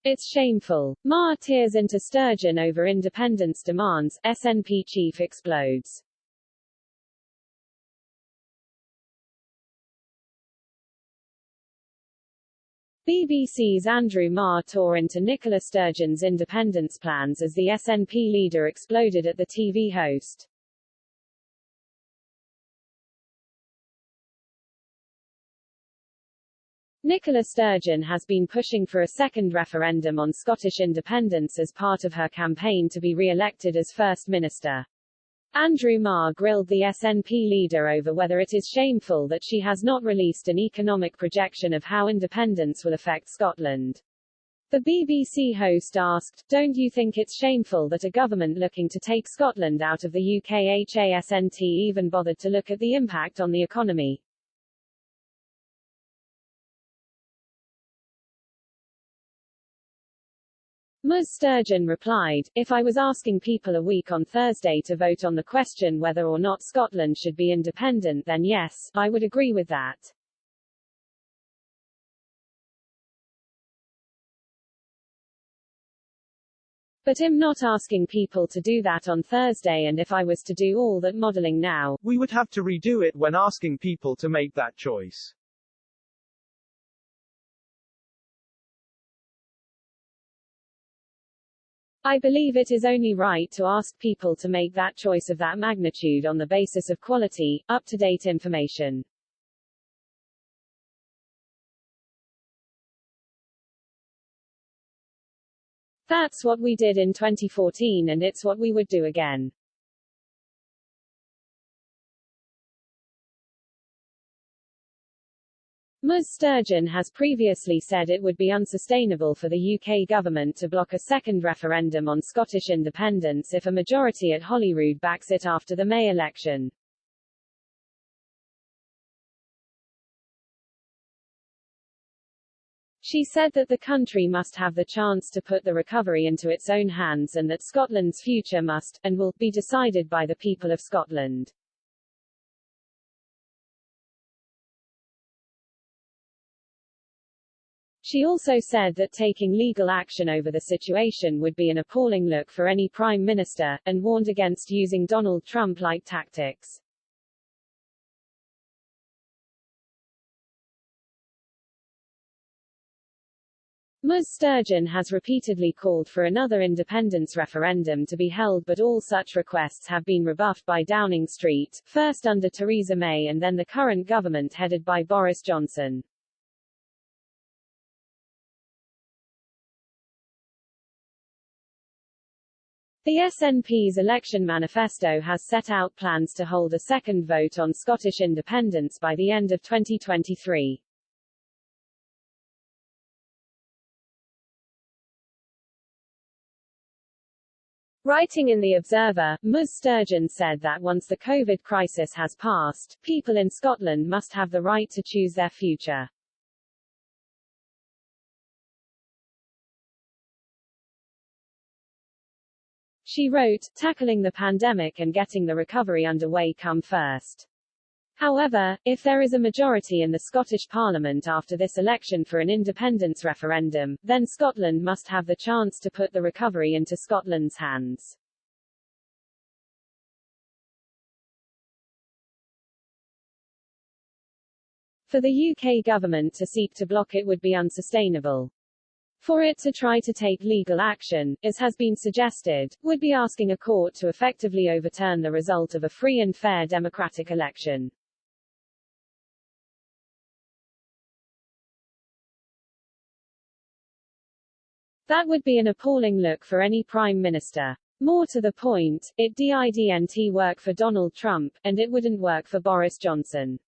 It's shameful. Marr tears into Sturgeon over independence demands, SNP chief explodes. BBC's Andrew Marr tore into Nicola Sturgeon's independence plans as the SNP leader exploded at the TV host. Nicola Sturgeon has been pushing for a second referendum on Scottish independence as part of her campaign to be re-elected as First Minister. Andrew Marr grilled the SNP leader over whether it is shameful that she has not released an economic projection of how independence will affect Scotland. The BBC host asked, "Don't you think it's shameful that a government looking to take Scotland out of the UK hasn't even bothered to look at the impact on the economy?" Ms. Sturgeon replied, "If I was asking people a week on Thursday to vote on the question whether or not Scotland should be independent, then yes, I would agree with that. But I'm not asking people to do that on Thursday, and if I was to do all that modelling now, we would have to redo it when asking people to make that choice. I believe it is only right to ask people to make that choice of that magnitude on the basis of quality, up-to-date information. That's what we did in 2014 and it's what we would do again." Ms. Sturgeon has previously said it would be unsustainable for the UK government to block a second referendum on Scottish independence if a majority at Holyrood backs it after the May election. She said that the country must have the chance to put the recovery into its own hands and that Scotland's future must, and will, be decided by the people of Scotland. She also said that taking legal action over the situation would be an appalling look for any Prime Minister, and warned against using Donald Trump-like tactics. Ms. Sturgeon has repeatedly called for another independence referendum to be held, but all such requests have been rebuffed by Downing Street, first under Theresa May and then the current government headed by Boris Johnson. The SNP's election manifesto has set out plans to hold a second vote on Scottish independence by the end of 2023. Writing in The Observer, Ms. Sturgeon said that once the COVID crisis has passed, people in Scotland must have the right to choose their future. She wrote, "Tackling the pandemic and getting the recovery underway come first. However, if there is a majority in the Scottish Parliament after this election for an independence referendum, then Scotland must have the chance to put the recovery into Scotland's hands." For the UK government to seek to block it would be unsustainable. For it to try to take legal action, as has been suggested, would be asking a court to effectively overturn the result of a free and fair democratic election. That would be an appalling look for any Prime Minister. More to the point, it didn't work for Donald Trump, and it wouldn't work for Boris Johnson.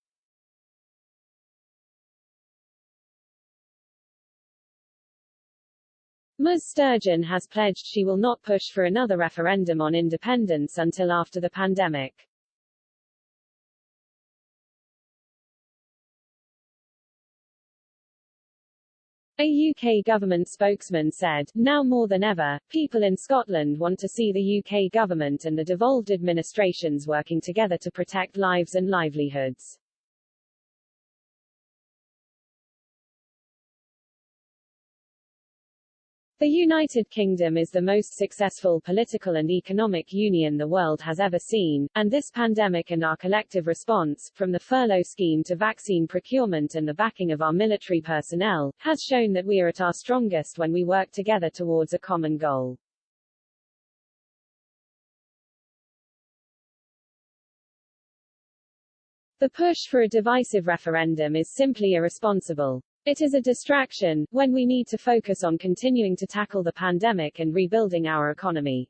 Ms. Sturgeon has pledged she will not push for another referendum on independence until after the pandemic. A UK government spokesman said, "Now more than ever, people in Scotland want to see the UK government and the devolved administrations working together to protect lives and livelihoods." The United Kingdom is the most successful political and economic union the world has ever seen, and this pandemic and our collective response, from the furlough scheme to vaccine procurement and the backing of our military personnel, has shown that we are at our strongest when we work together towards a common goal. The push for a divisive referendum is simply irresponsible. It is a distraction, when we need to focus on continuing to tackle the pandemic and rebuilding our economy.